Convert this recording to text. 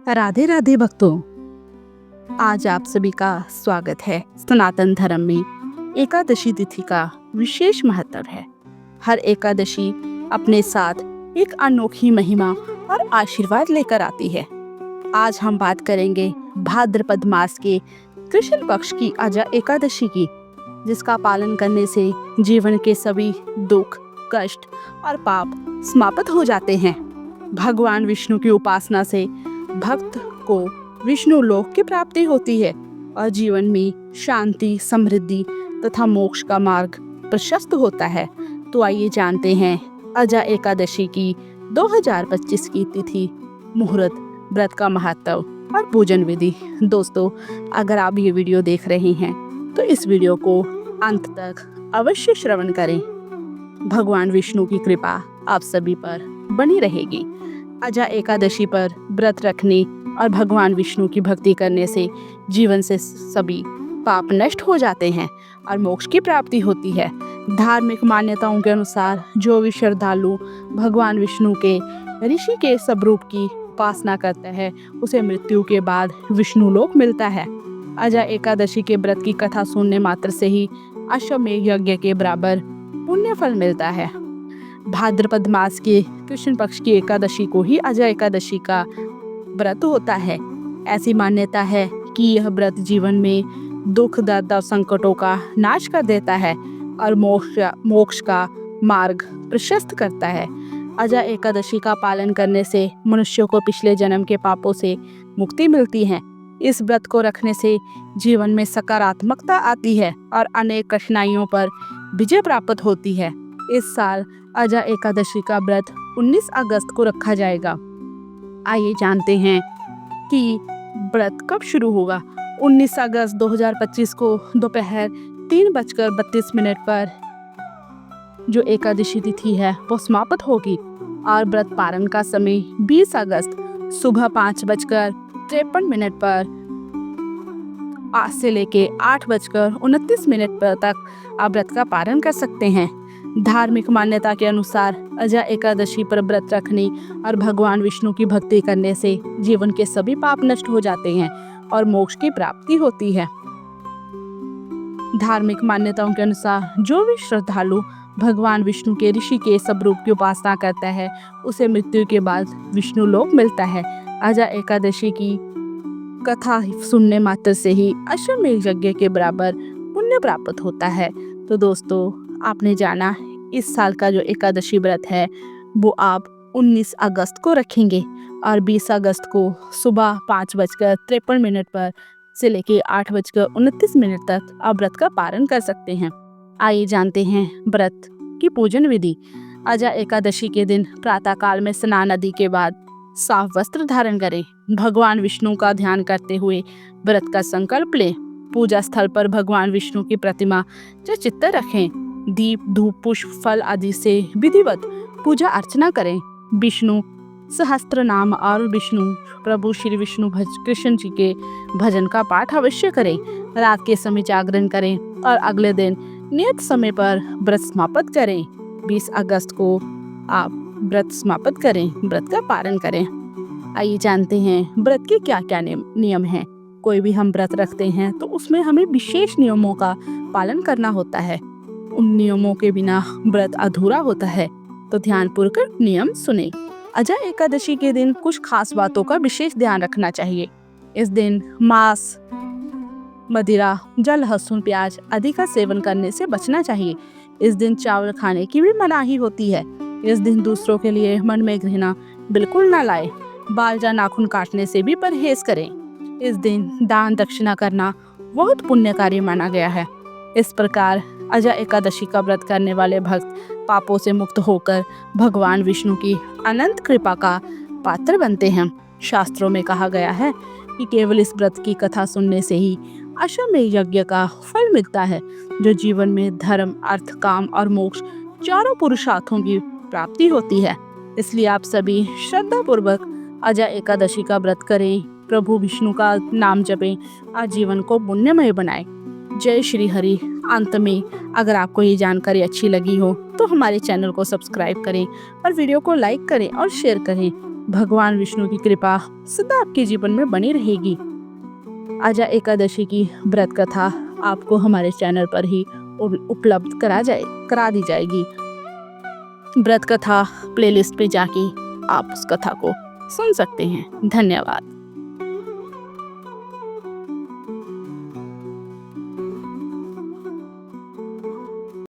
राधे राधे भक्तों, आज आप सभी का स्वागत है। सनातन धर्म में एकादशी तिथि का विशेष महत्व है। हर एकादशी अपने साथ एक अनोखी महिमा और आशीर्वाद लेकर आती है। आज हम बात करेंगे भाद्रपद मास के कृष्ण पक्ष की आजा एकादशी की, जिसका पालन करने से जीवन के सभी दुख, कष्ट और पाप समाप्त हो जाते हैं। भगवान विष्णु की उपासना से भक्त को विष्णु लोक की प्राप्ति होती है और जीवन में शांति, समृद्धि तथा मोक्ष का मार्ग प्रशस्त होता है। तो आइए जानते हैं आजा एकादशी की 2025 की तिथि, मुहूर्त, व्रत का महत्व और पूजन विधि। दोस्तों, अगर आप ये वीडियो देख रहे हैं तो इस वीडियो को अंत तक अवश्य श्रवण करें। भगवान विष्णु की कृपा आप सभी पर बनी रहेगी। आजा एकादशी पर व्रत रखने और भगवान विष्णु की भक्ति करने से जीवन से सभी पाप नष्ट हो जाते हैं और मोक्ष की प्राप्ति होती है। धार्मिक मान्यताओं के अनुसार जो भी श्रद्धालु भगवान विष्णु के ऋषि के स्वरूप की उपासना करता है, उसे मृत्यु के बाद विष्णु लोक मिलता है। आजा एकादशी के व्रत की कथा सुनने मात्र से ही अश्वमेध यज्ञ के बराबर पुण्य फल मिलता है। भाद्रपद मास के कृष्ण पक्ष की एकादशी को ही आजा एकादशी का व्रत होता है। ऐसी मान्यता है कि यह व्रत जीवन में दुख, दर्द और संकटों का नाश कर देता है और मोक्ष का मार्ग प्रशस्त करता है। आजा एकादशी का पालन करने से मनुष्यों को पिछले जन्म के पापों से मुक्ति मिलती है। इस व्रत को रखने से जीवन में सकारात्मकता आती है और अनेक कठिनाइयों पर विजय प्राप्त होती है। इस साल आजा एकादशी का व्रत 19 अगस्त को रखा जाएगा। आइए जानते हैं कि व्रत कब शुरू होगा। 19 अगस्त 2025 को दोपहर 3:32 पर जो एकादशी तिथि है वो समाप्त होगी और व्रत पारण का समय 20 अगस्त सुबह 5:53 पर आज से लेके 8:29 पर तक आप व्रत का पारण कर सकते हैं। धार्मिक मान्यता के अनुसार आजा एकादशी पर व्रत रखने और भगवान विष्णु की भक्ति करने से जीवन के सभी पाप नष्ट हो जाते हैं और मोक्ष की प्राप्ति होती है। धार्मिक मान्यताओं के अनुसार जो भी श्रद्धालु भगवान विष्णु के ऋषि के स्वरूप की उपासना करता है, उसे मृत्यु के बाद विष्णु लोक मिलता है। आजा एकादशी की कथा सुनने मात्र से ही अश्वमेध यज्ञ के बराबर पुण्य प्राप्त होता है। तो दोस्तों, आपने जाना इस साल का जो एकादशी व्रत है वो आप 19 अगस्त को रखेंगे और 20 अगस्त को सुबह 5:53 पर से लेके 8:29 तक आप व्रत का पारण कर सकते हैं। आइए जानते हैं व्रत की पूजन विधि। आजा एकादशी के दिन प्रातः काल में स्नान आदि के बाद साफ वस्त्र धारण करें। भगवान विष्णु का ध्यान करते हुए व्रत का संकल्प लें। पूजा स्थल पर भगवान विष्णु की प्रतिमा चित्त रखें। दीप, धूप, पुष्प, फल आदि से विधिवत पूजा अर्चना करें। विष्णु सहस्त्र नाम और विष्णु प्रभु श्री विष्णु कृष्ण जी के भजन का पाठ अवश्य करें। रात के समय जागरण करें और अगले दिन नियत समय पर व्रत समाप्त करें। 20 अगस्त को आप व्रत समाप्त करें, व्रत का पारण करें। आइए जानते हैं व्रत के क्या क्या नियम हैं। कोई भी हम व्रत रखते हैं तो उसमें हमें विशेष नियमों का पालन करना होता है। उन नियमों के बिना व्रत अधूरा होता है, तो ध्यानपूर्वक नियम सुने। आजा एकादशी के दिन कुछ खास बातों का विशेष ध्यान रखना चाहिए। इस दिन मांस, मदिरा, जल, लहसुन, प्याज आदि का सेवन करने से बचना चाहिए। इस दिन चावल खाने की भी मनाही होती है। इस दिन दूसरों के लिए मन में घृणा बिल्कुल न लाए। बाल या नाखून काटने से भी परहेज करें। इस दिन दान दक्षिणा करना बहुत पुण्यकारी माना गया है। इस प्रकार आजा एकादशी का व्रत करने वाले भक्त पापों से मुक्त होकर भगवान विष्णु की अनंत कृपा का पात्र बनते हैं। शास्त्रों में कहा गया है कि केवल इस व्रत की कथा सुनने से ही अश्वमेध यज्ञ का फल मिलता है, जो जीवन में धर्म, अर्थ, काम और मोक्ष चारों पुरुषार्थों की प्राप्ति होती है। इसलिए आप सभी श्रद्धा पूर्वक आजा एकादशी का व्रत करें, प्रभु विष्णु का नाम जपें और जीवन को पुण्यमय बनाएं। जय श्री हरि। अंत में अगर आपको ये जानकारी अच्छी लगी हो तो हमारे चैनल को सब्सक्राइब करें और वीडियो को लाइक करें और शेयर करें। भगवान विष्णु की कृपा सदा आपके जीवन में बनी रहेगी। आजा एकादशी की व्रत कथा आपको हमारे चैनल पर ही उपलब्ध करा दी जाएगी। व्रत कथा प्लेलिस्ट पे जाके आप उस कथा को सुन सकते हैं। धन्यवाद।